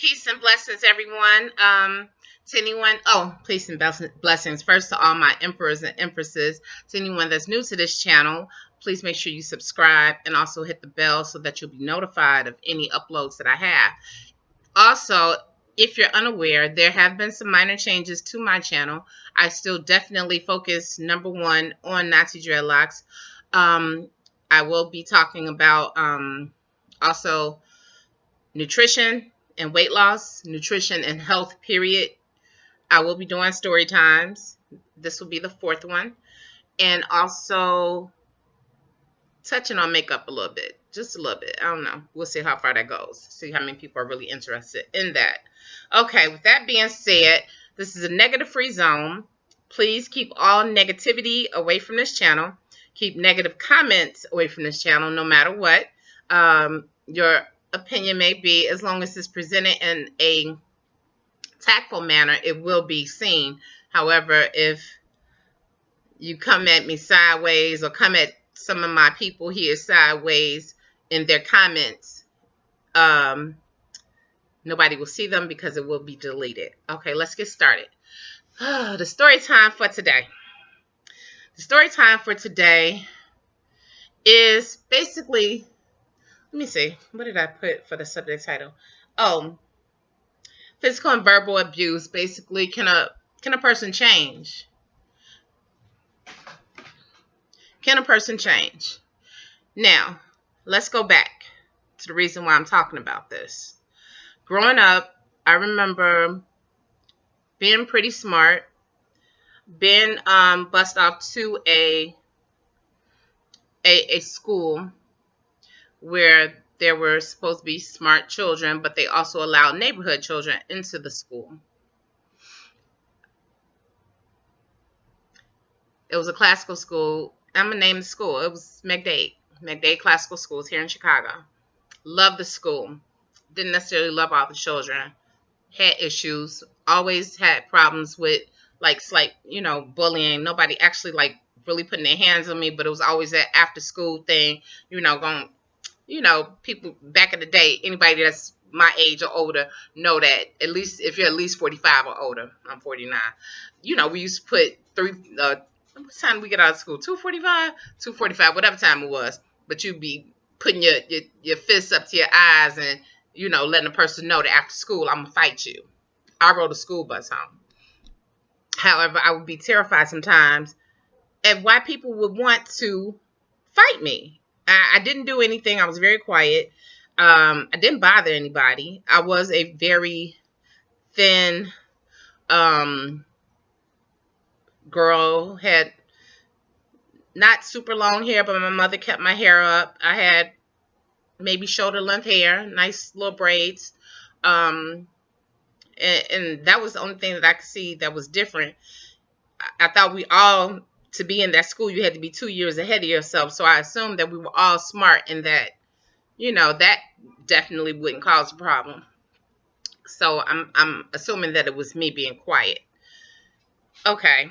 Peace and blessings, everyone. To anyone, peace and blessings. First to all my emperors and empresses. To anyone that's new to this channel, please make sure you subscribe and also hit the bell so that you'll be notified of any uploads that I have. Also, if you're unaware, there have been some minor changes to my channel. I still definitely focus, number one, on Natty dreadlocks. I will be talking about also nutrition and weight loss, nutrition and health, period. I will be doing story times. This will be the fourth one. And also touching on makeup a little bit, just a little bit. I don't know. We'll see how far that goes. See how many people are really interested in that. Okay, with that being said, this is a negative-free zone. Please keep all negativity away from this channel. Keep negative comments away from this channel, no matter what your opinion may be. As long as it's presented in a tactful manner, it will be seen. However, if you come at me sideways or come at some of my people here sideways in their comments, nobody will see them because it will be deleted. Okay, let's get started. The story time for today. The story time for today is basically, let me see, what did I put for the subject title? Oh, physical and verbal abuse. Basically, can a person change? Can a person change? Now, let's go back to the reason why I'm talking about this. Growing up, I remember being pretty smart, being bused off to a school where there were supposed to be smart children, but they also allowed neighborhood children into the school. It was a classical school. I'm going to name the school. It was McDade Classical Schools here in Chicago. Loved the school. Didn't necessarily love all the children. Had issues. Always had problems with slight, bullying. Nobody actually really putting their hands on me, but it was always that after school thing, going, people back in the day, anybody that's my age or older know that at least if you're at least 45 or older, I'm 49. We used to put what time did we get out of school? 2:45, 2:45, whatever time it was. But you'd be putting your fists up to your eyes and letting the person know that after school I'm gonna fight you. I rode a school bus home. However, I would be terrified sometimes at why people would want to fight me. I didn't do anything. I was very quiet. I didn't bother anybody. I was a very thin girl, had not super long hair, but my mother kept my hair up. I had maybe shoulder length hair, nice little braids. And that was the only thing that I could see that was different. I thought we all, to be in that school, you had to be 2 years ahead of yourself. So I assumed that we were all smart and that, that definitely wouldn't cause a problem. So I'm assuming that it was me being quiet. Okay.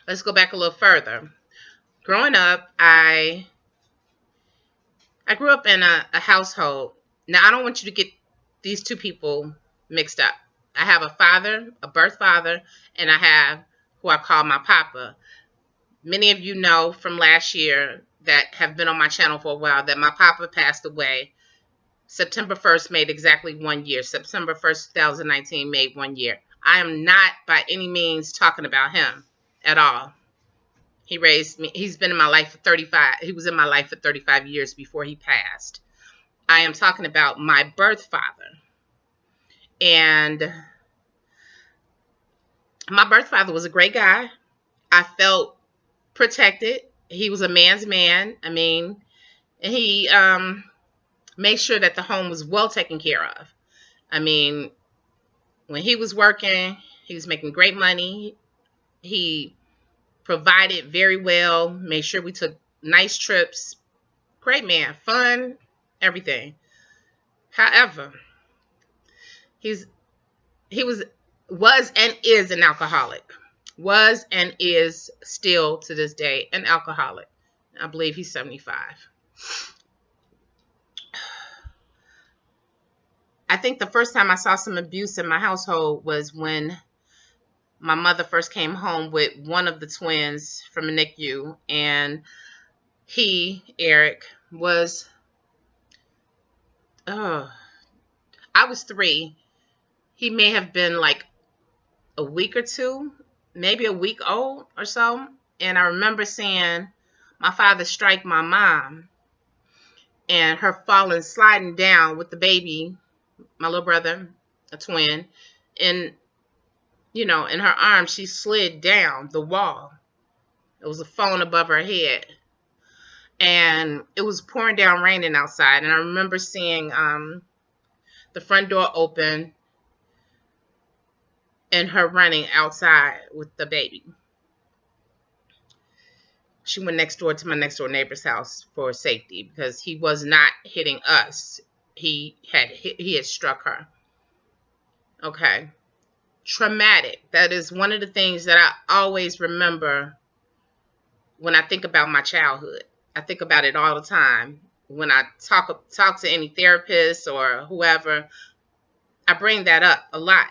Let's go back a little further. Growing up, I grew up in a household. Now, I don't want you to get these two people mixed up. I have a father, a birth father, and I have who I call my papa. Many of you know from last year that have been on my channel for a while that my papa passed away. September 1st made exactly 1 year. September 1st, 2019 made 1 year. I am not by any means talking about him at all. He raised me. He's been in my life for 35. He was in my life for 35 years before he passed. I am talking about my birth father. And my birth father was a great guy. I felt protected. He was a man's man. I mean, he made sure that the home was well taken care of. I mean, when he was working, he was making great money. He provided very well, made sure we took nice trips. Great man, fun, everything. However, he was and is an alcoholic. Was and is still to this day an alcoholic. I believe he's 75. I think the first time I saw some abuse in my household was when my mother first came home with one of the twins from a NICU, and Eric, was, I was 3. He may have been like a week or two, maybe a week old or so. And I remember seeing my father strike my mom and her falling, sliding down with the baby, my little brother, a twin, and in her arms, she slid down the wall. It was a phone above her head. And it was pouring down raining outside. And I remember seeing the front door open and her running outside with the baby. She went next door to my next door neighbor's house for safety because he was not hitting us. He had struck her. Okay. Traumatic. That is one of the things that I always remember when I think about my childhood. I think about it all the time. When I talk to any therapist or whoever, I bring that up a lot,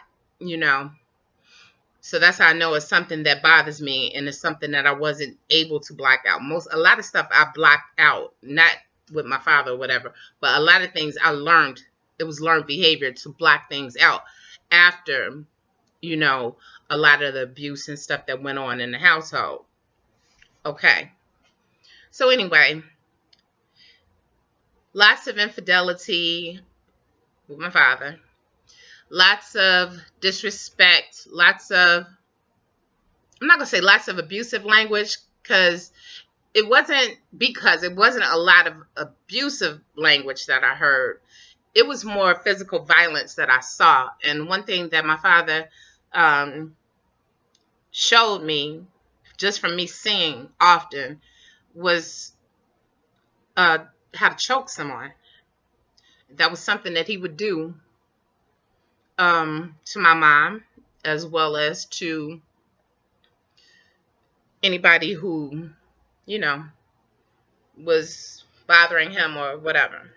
So that's how I know it's something that bothers me, and it's something that I wasn't able to block out. A lot of stuff I blocked out, not with my father or whatever, but a lot of things I learned. It was learned behavior to block things out after, a lot of the abuse and stuff that went on in the household. Okay. So anyway, lots of infidelity with my father. Lots of disrespect. I'm not going to say lots of abusive language because it wasn't a lot of abusive language that I heard. It was more physical violence that I saw. And one thing that my father showed me, just from me seeing often, was how to choke someone. That was something that he would do to my mom, as well as to anybody who, was bothering him or whatever.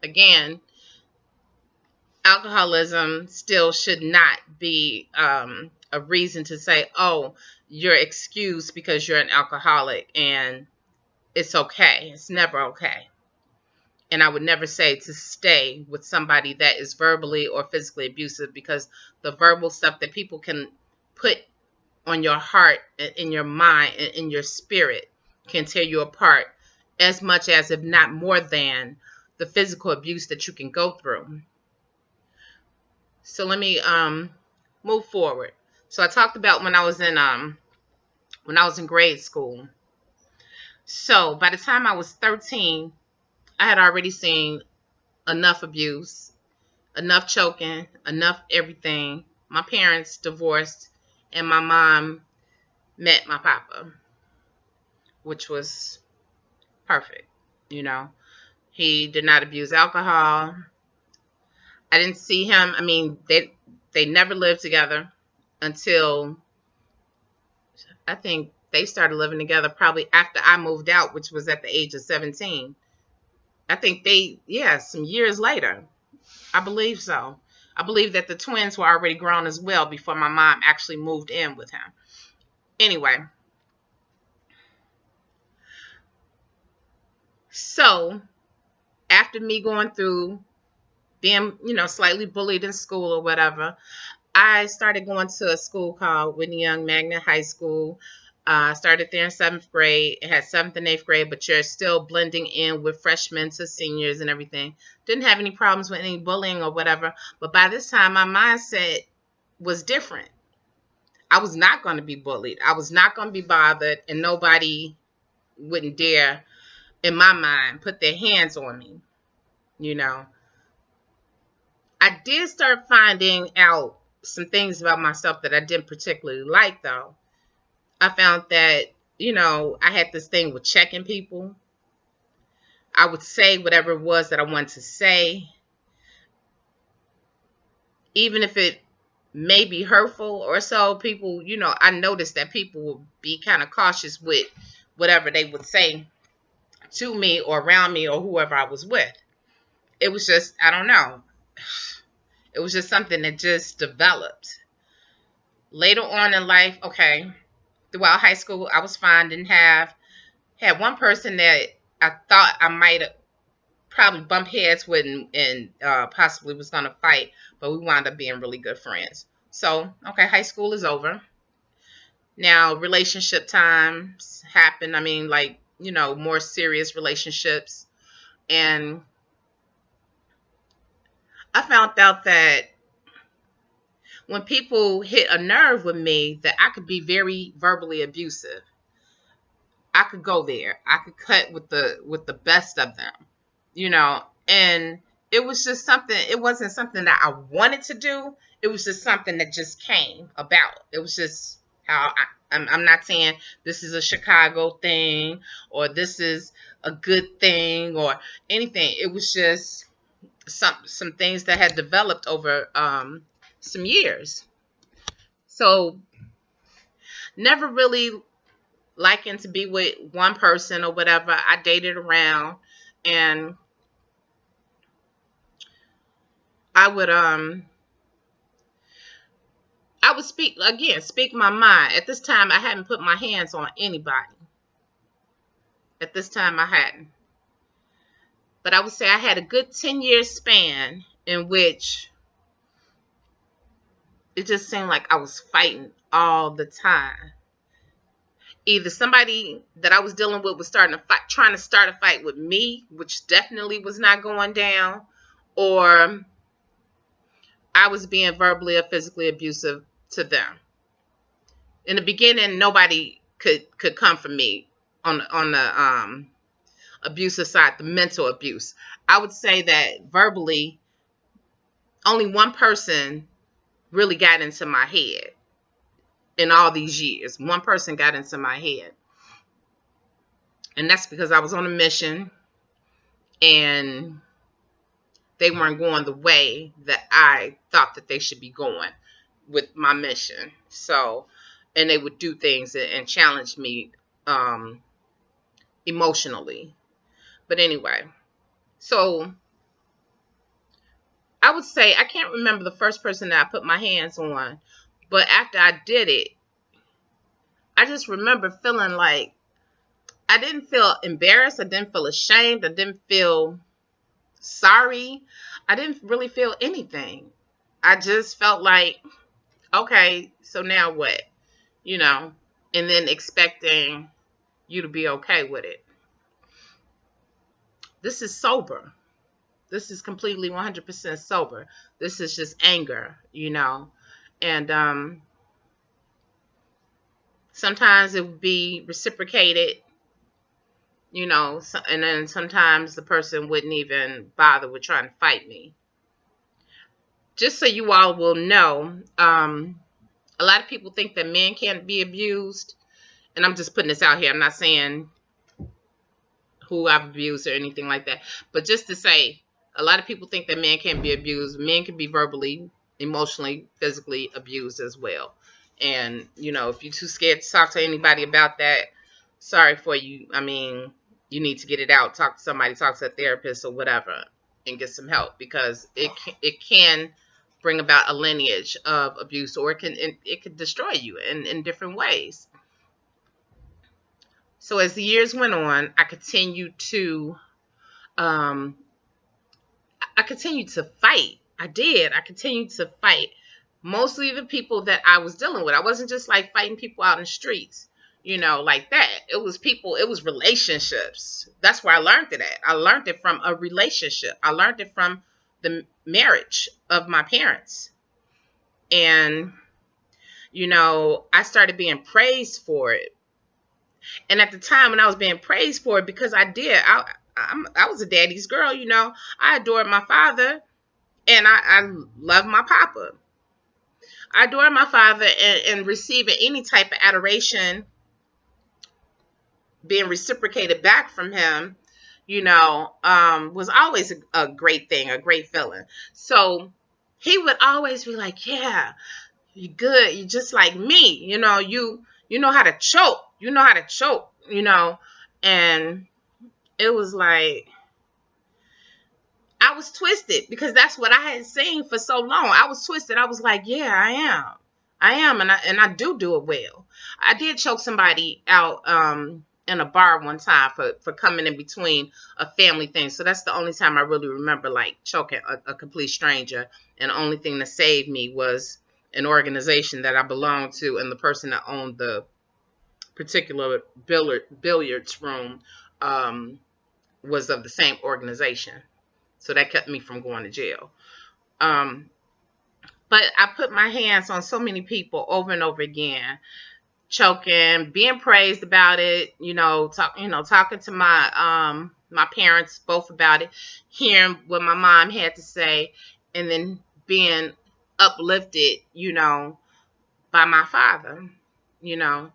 Again, alcoholism still should not be a reason to say, oh, you're excused because you're an alcoholic, and it's okay. It's never okay. And I would never say to stay with somebody that is verbally or physically abusive, because the verbal stuff that people can put on your heart, in your mind, and in your spirit can tear you apart as much as, if not more than, the physical abuse that you can go through. So let me move forward. So I talked about when I was in grade school. So by the time I was 13, I had already seen enough abuse, enough choking, enough everything. My parents divorced, and my mom met my papa, which was perfect. He did not abuse alcohol. I didn't see him. I mean, they never lived together until I think they started living together probably after I moved out, which was at the age of 17. I think some years later. I believe so. I believe that the twins were already grown as well before my mom actually moved in with him. Anyway. So, after me going through being, slightly bullied in school or whatever, I started going to a school called Whitney Young Magnet High School. Started there in 7th grade. It had 7th and 8th grade, but you're still blending in with freshmen to seniors and everything. Didn't have any problems with any bullying or whatever. But by this time, my mindset was different. I was not going to be bullied. I was not going to be bothered, and nobody wouldn't dare, in my mind, put their hands on me. I did start finding out some things about myself that I didn't particularly like, though. I found that, I had this thing with checking people. I would say whatever it was that I wanted to say, even if it may be hurtful or so. People, I noticed that people would be kind of cautious with whatever they would say to me or around me or whoever I was with. It was just, I don't know. It was just something that just developed. Later on in life, okay, throughout high school, I was fine. Didn't have had one person that I thought I might have probably bumped heads with and possibly was gonna fight, but we wound up being really good friends. So, okay, high school is over. Now relationship times happen. I mean, like, more serious relationships. And I found out that when people hit a nerve with me, that I could be very verbally abusive. I could go there. I could cut with the best of them, and it was just something. It wasn't something that I wanted to do. It was just something that just came about. It was just how I'm not saying this is a Chicago thing or this is a good thing or anything. It was just some things that had developed over some years. So never really liking to be with one person or whatever. I dated around, and I would I would speak my mind. At this time I hadn't put my hands on anybody. At this time I hadn't. But I would say I had a good 10-year span in which it just seemed like I was fighting all the time. Either somebody that I was dealing with was starting to fight, trying to start a fight with me, which definitely was not going down, or I was being verbally or physically abusive to them. In the beginning, nobody could come for me on the abusive side, the mental abuse. I would say that verbally, only one person really got into my head in all these years. One person got into my head, and that's because I was on a mission and they weren't going the way that I thought that they should be going with my mission. So, and they would do things and challenge me emotionally. But anyway, so I would say I can't remember the first person that I put my hands on, but after I did it, I just remember feeling like I didn't feel embarrassed. I didn't feel ashamed. I didn't feel sorry. I didn't really feel anything. I just felt like, okay, so now what? You know, and then expecting you to be okay with it. This is sober. This is completely 100% sober. This is just anger. And sometimes it would be reciprocated, and then sometimes the person wouldn't even bother with trying to fight me. Just so you all will know, a lot of people think that men can't be abused, and I'm just putting this out here. I'm not saying who I've abused or anything like that, but just to say, a lot of people think that men can't be abused. Men can be verbally, emotionally, physically abused as well. And if you're too scared to talk to anybody about that, sorry for you. I mean, you need to get it out. Talk to somebody, talk to a therapist or whatever, and get some help, because it can bring about a lineage of abuse, or it could destroy you in different ways. So as the years went on, um, I continued to fight. I did. I continued to fight. Mostly the people that I was dealing with. I wasn't just like fighting people out in the streets, like that. It was people, it was relationships. That's where I learned it at. I learned it from a relationship. I learned it from the marriage of my parents. And, I started being praised for it. And at the time when I was being praised for it, because I was a daddy's girl, I adored my father, and I love my papa. I adore my father, and receiving any type of adoration, being reciprocated back from him, was always a great thing, a great feeling. So he would always be like, yeah, you good. You just like me. You know how to choke. You know how to choke. And it was like, I was twisted because that's what I had seen for so long. I was twisted. I was like, yeah, I am, and I do it well. I did choke somebody out in a bar one time for coming in between a family thing. So that's the only time I really remember like choking a complete stranger. And the only thing that saved me was an organization that I belonged to, and the person that owned the particular billiards room was of the same organization. So that kept me from going to jail. Um, but I put my hands on so many people over and over again, choking, being praised about it, talking to my parents both about it, hearing what my mom had to say, and then being uplifted, by my father, you know.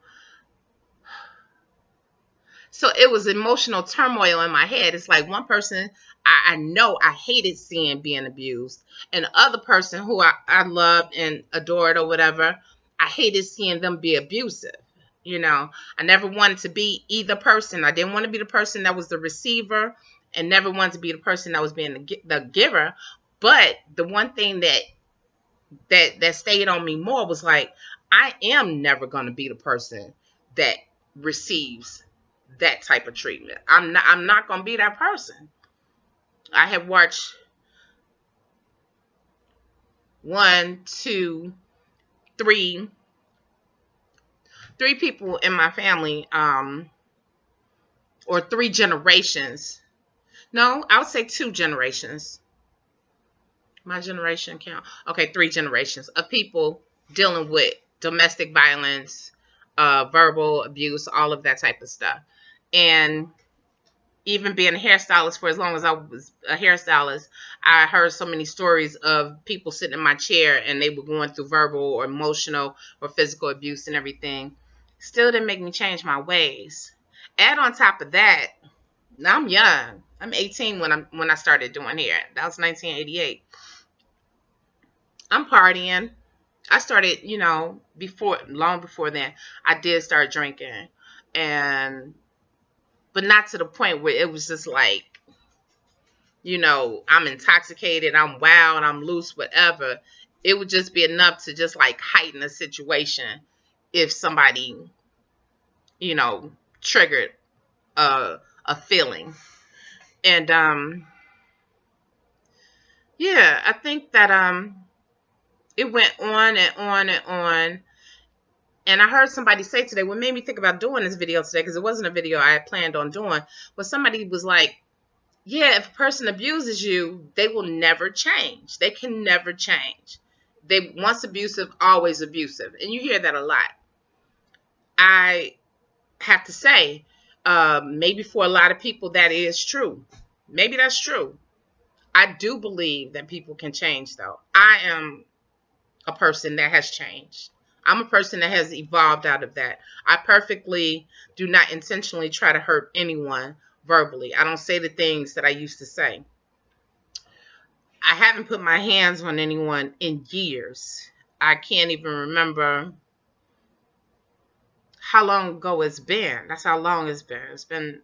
So it was emotional turmoil in my head. It's like one person I know I hated seeing being abused, and the other person who I loved and adored or whatever, I hated seeing them be abusive. I never wanted to be either person. I didn't want to be the person that was the receiver, and never wanted to be the person that was being the giver. But the one thing that stayed on me more was like, I am never going to be the person that receives that type of treatment. I'm not going to be that person. I have watched one, two, three people in my family, or three generations. No, I would say two generations. My generation count. Okay, three generations of people dealing with domestic violence, verbal abuse, all of that type of stuff. And even being a hairstylist for as long as I was a hairstylist, I heard so many stories of people sitting in my chair and they were going through verbal or emotional or physical abuse and everything. Still didn't make me change my ways. Add on top of that, now I'm young. I'm 18 when I started doing hair. That was 1988. I'm partying. I started, long before then, I did start drinking, and but not to the point where it was just like, I'm intoxicated, I'm wild, I'm loose, whatever. It would just be enough to just like heighten a situation if somebody, you know, triggered a feeling. And yeah, I think that it went on and on and on. And I heard somebody say today, what made me think about doing this video today, because it wasn't a video I had planned on doing, but somebody was like, yeah, if a person abuses you, they will never change. They can never change. They once abusive, always abusive. And you hear that a lot. I have to say, maybe for a lot of people that is true. Maybe that's true. I do believe that people can change, though. I am a person that has changed. I'm a person that has evolved out of that. I perfectly do not intentionally try to hurt anyone verbally. I don't say the things that I used to say. I haven't put my hands on anyone in years. I can't even remember how long ago it's been. That's how long it's been. It's been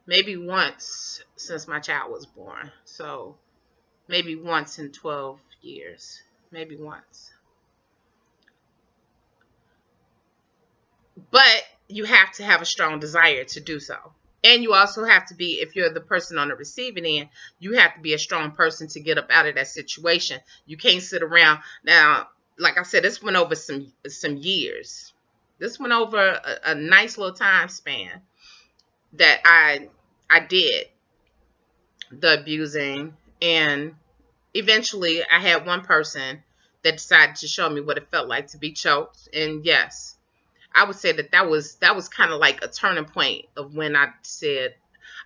maybe once since my child was born. So maybe once in 12 years. Maybe once. But you have to have a strong desire to do so. And you also have to be, if you're the person on the receiving end, you have to be a strong person to get up out of that situation. You can't sit around. Now, like I said, this went over some years. This went over a nice little time span that I did the abusing. And eventually I had one person that decided to show me what it felt like to be choked. And yes, I would say that was kind of like a turning point of when I said,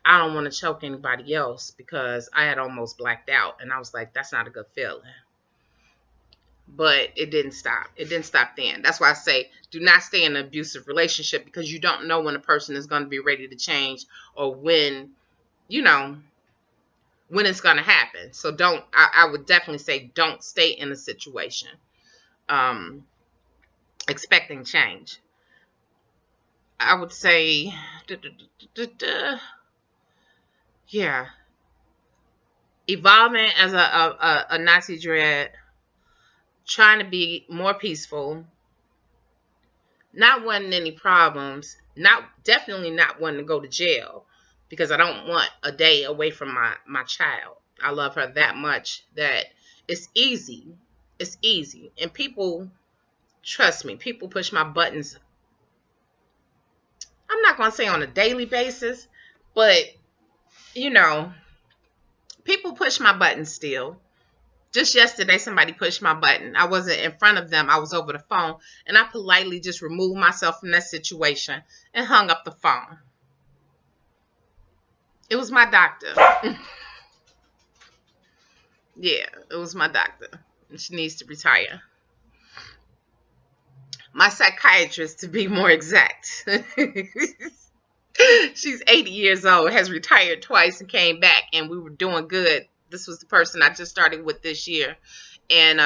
I don't want to choke anybody else, because I had almost blacked out. And I was like, that's not a good feeling. But it didn't stop. It didn't stop then. That's why I say, do not stay in an abusive relationship, because you don't know when a person is going to be ready to change, or when, when it's going to happen. So I would definitely say, don't stay in a situation expecting change. I would say, yeah, evolving as a Nazi dread, trying to be more peaceful, not wanting any problems, not definitely not wanting to go to jail because I don't want a day away from my child. I love her that much that it's easy. It's easy. And people, trust me, people push my buttons. I'm not going to say on a daily basis, but you know, people push my buttons still. Just yesterday, somebody pushed my button. I wasn't in front of them. I was over the phone, and I politely just removed myself from that situation and hung up the phone. It was my doctor. Yeah, it was my doctor. She needs to retire. My psychiatrist, to be more exact. She's 80 years old, has retired twice and came back, and we were doing good. This was the person I just started with this year. And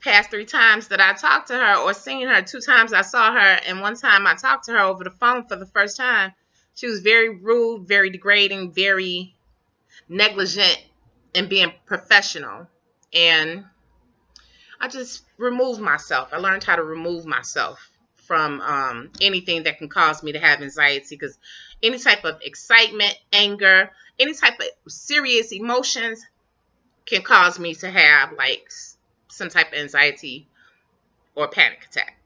past 3 times that I talked to her or seen her, 2 times I saw her, and 1 time I talked to her over the phone for the first time. She was very rude, very degrading, very negligent in being professional. And I just removed myself. I learned how to remove myself from anything that can cause me to have anxiety, because any type of excitement, anger, any type of serious emotions can cause me to have like some type of anxiety or panic attack.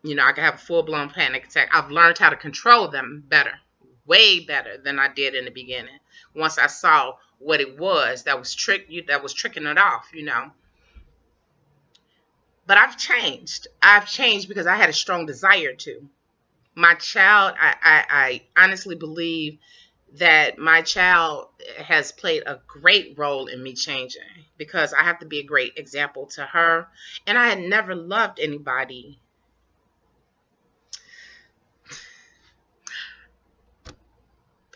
I can have a full-blown panic attack. I've learned how to control them better, way better than I did in the beginning. Once I saw what it was that was tricking it off. But I've changed. I've changed because I had a strong desire to. My child, I honestly believe that my child has played a great role in me changing, because I have to be a great example to her. And I had never loved anybody.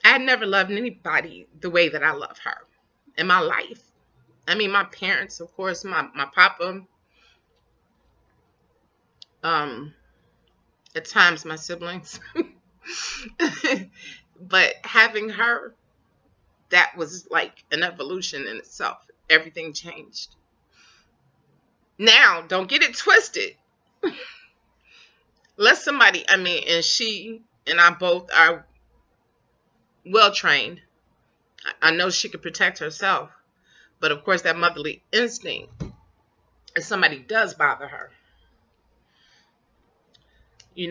I had never loved anybody the way that I love her in my life. I mean, my parents, of course, my papa, um, at times my siblings. But having her, that was like an evolution in itself. Everything changed. Now, don't get it twisted. Let somebody, and she and I both are well trained. I know she could protect herself. But of course, that motherly instinct, if somebody does bother her,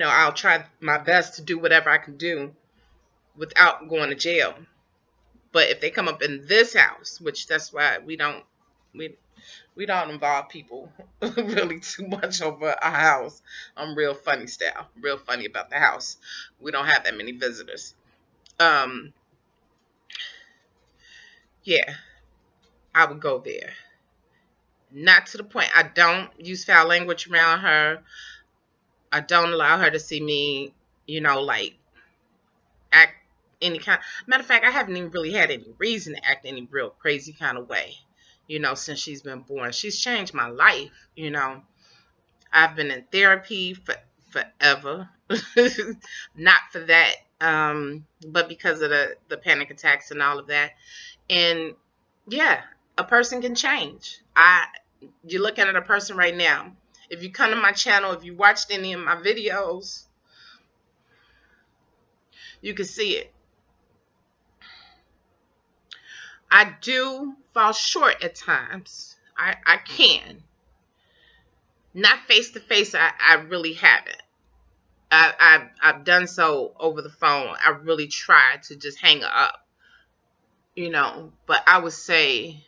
I'll try my best to do whatever I can do without going to jail. But if they come up in this house, which that's why we don't involve people really too much over a house. I'm real funny style, real funny about the house. We don't have that many visitors. Um, yeah, I would go there. Not to the point. I don't use foul language around her. I don't allow her to see me, like act any kind. Matter of fact, I haven't even really had any reason to act any real crazy kind of way, since she's been born. She's changed my life. I've been in therapy forever. Not for that, but because of the panic attacks and all of that. And yeah, a person can change. You're looking at a person right now. If you come to my channel, if you watched any of my videos, you can see it. I do fall short at times. I can. Not face to face, I really haven't. I've done so over the phone. I really tried to just hang up. But I would say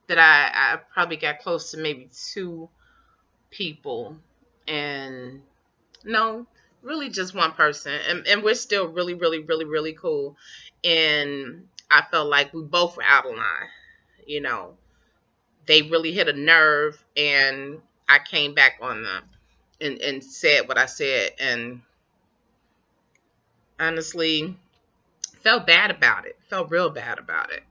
that I probably got close to maybe 2 people, and no, really just one person, and we're still really, really, really, really cool. And I felt like we both were out of line. They really hit a nerve, and I came back on them and said what I said, and honestly felt bad about it. Felt real bad about it.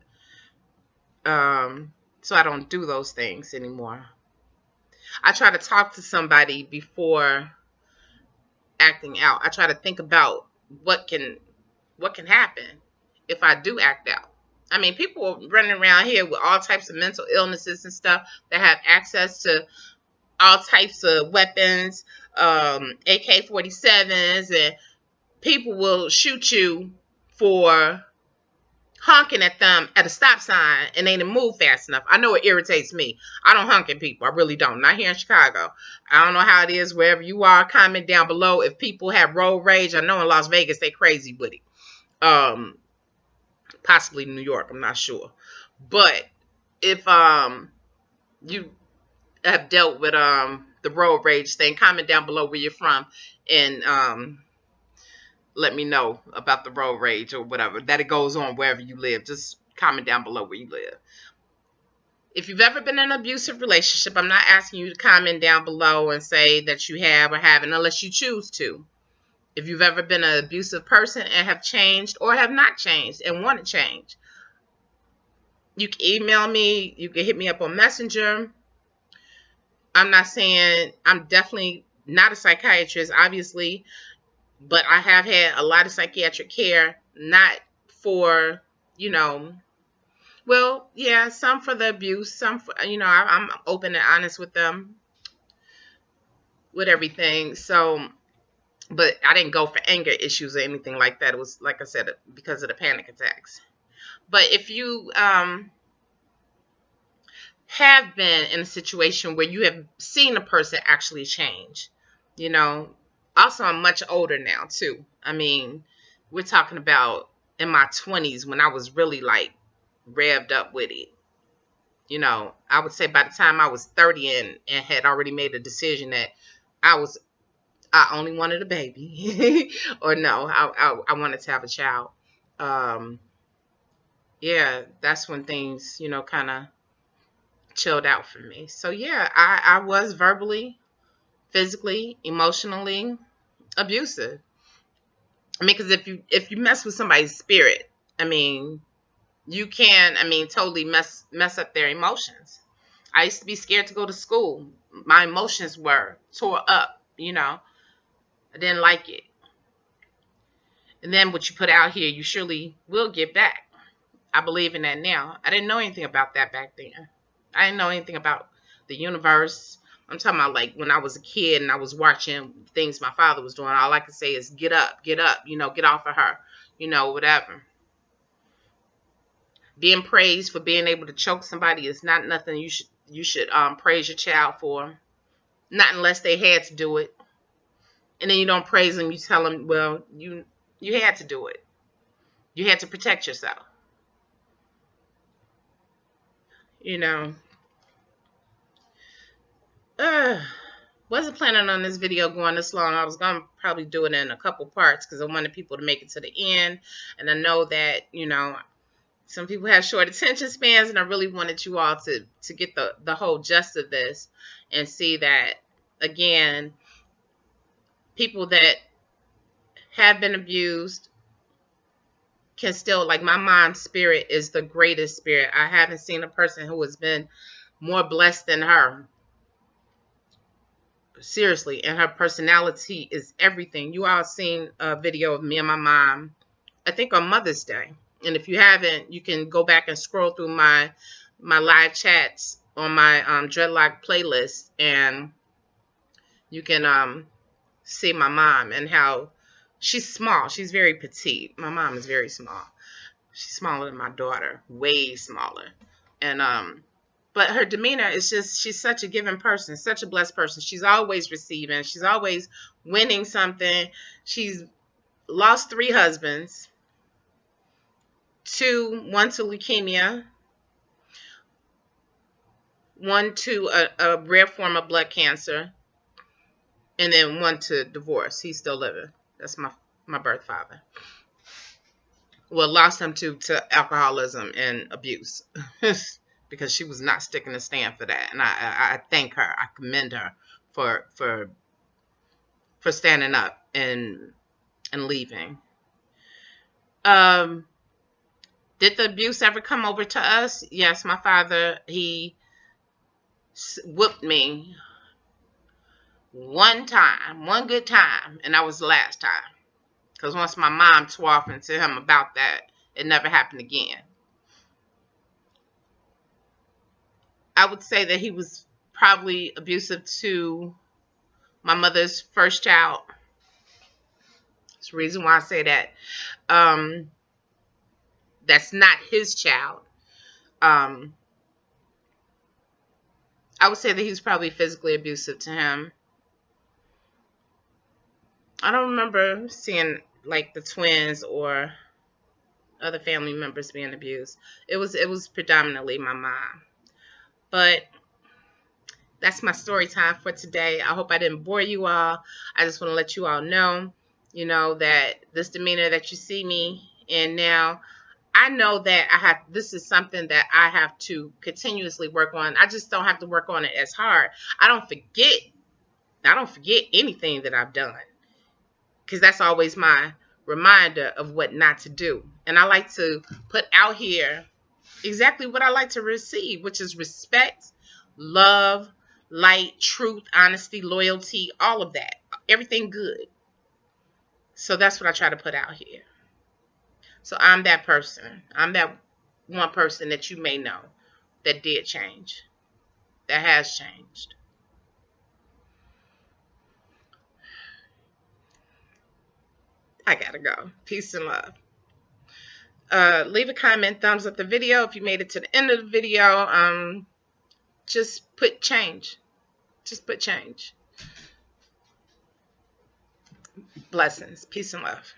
So I don't do those things anymore. I try to talk to somebody before acting out. I try to think about what can happen if I do act out. I mean, people are running around here with all types of mental illnesses and stuff that have access to all types of weapons, AK-47s, and people will shoot you for honking at them at a stop sign and they didn't move fast enough. I know it irritates me. I don't honk at people. I really don't. Not here in Chicago. I don't know how it is wherever you are. Comment down below if people have road rage. I know in Las Vegas they crazy with it. Possibly New York. I'm not sure. But if you have dealt with the road rage thing, comment down below where you're from and let me know about the road rage or whatever that it goes on wherever you live. Just comment down below where you live. If you've ever been in an abusive relationship, I'm not asking you to comment down below and say that you have or haven't unless you choose to. If you've ever been an abusive person and have changed or have not changed and want to change, you can email me. You can hit me up on Messenger. I'm not saying I'm definitely not a psychiatrist, obviously, but I have had a lot of psychiatric care, not for, well, yeah, some for the abuse, some for, I'm open and honest with them, with everything. So, but I didn't go for anger issues or anything like that. It was, like I said, because of the panic attacks. But if you have been in a situation where you have seen a person actually change, also I'm much older now too. I mean, we're talking about in my 20s when I was really like revved up with it. I would say by the time I was 30 and had already made a decision that I only wanted a baby or no, I wanted to have a child. Yeah, that's when things, kind of chilled out for me. So yeah, I was verbally, physically, emotionally abusive. I mean, because if you mess with somebody's spirit, I mean, you can, totally mess up their emotions. I used to be scared to go to school. My emotions were tore up, I didn't like it. And then what you put out here, you surely will get back. I believe in that now. I didn't know anything about that back then. I didn't know anything about the universe. I'm talking about like when I was a kid and I was watching things my father was doing. All I could say is get up, get off of her, whatever. Being praised for being able to choke somebody is not nothing you should praise your child for. Not unless they had to do it. And then you don't praise them, you tell them, well, you had to do it. You had to protect yourself. Wasn't planning on this video going this long. I was going to probably do it in a couple parts because I wanted people to make it to the end. And I know that, some people have short attention spans, and I really wanted you all to get the whole gist of this and see that, again, people that have been abused can still, like my mom's spirit is the greatest spirit. I haven't seen a person who has been more blessed than her. Seriously, and her personality is everything. You all seen a video of me and my mom, I think on Mother's Day. And if you haven't, you can go back and scroll through my live chats on my Dreadlock playlist, and you can see my mom and how she's small. She's very petite. My mom is very small. She's smaller than my daughter, way smaller. And but her demeanor is just, she's such a giving person, such a blessed person. She's always receiving. She's always winning something. She's lost 3 husbands. 1 to leukemia. 1 to a rare form of blood cancer. And then 1 to divorce. He's still living. That's my birth father. Well, lost him to alcoholism and abuse. Because she was not sticking a stand for that. And I thank her. I commend her for standing up and leaving. Did the abuse ever come over to us? Yes, my father, he whooped me one time, one good time, and that was the last time. Because once my mom tore off into him about that, it never happened again. I would say that he was probably abusive to my mother's first child. That's the reason why I say that. Um, that's not his child. Um, I would say that he was probably physically abusive to him. I don't remember seeing like the twins or other family members being abused. It was predominantly my mom. But that's my story time for today. I hope I didn't bore you all. I just want to let you all know, that this demeanor that you see me in now, I know that this is something that I have to continuously work on. I just don't have to work on it as hard. I don't forget anything that I've done, because that's always my reminder of what not to do. And I like to put out here exactly what I like to receive, which is respect, love, light, truth, honesty, loyalty, all of that. Everything good. So that's what I try to put out here. So I'm that person. I'm that one person that you may know that did change, that has changed. I gotta go. Peace and love. Leave a comment, thumbs up the video if you made it to the end of the video. Just put change. Just put change. Blessings. Peace and love.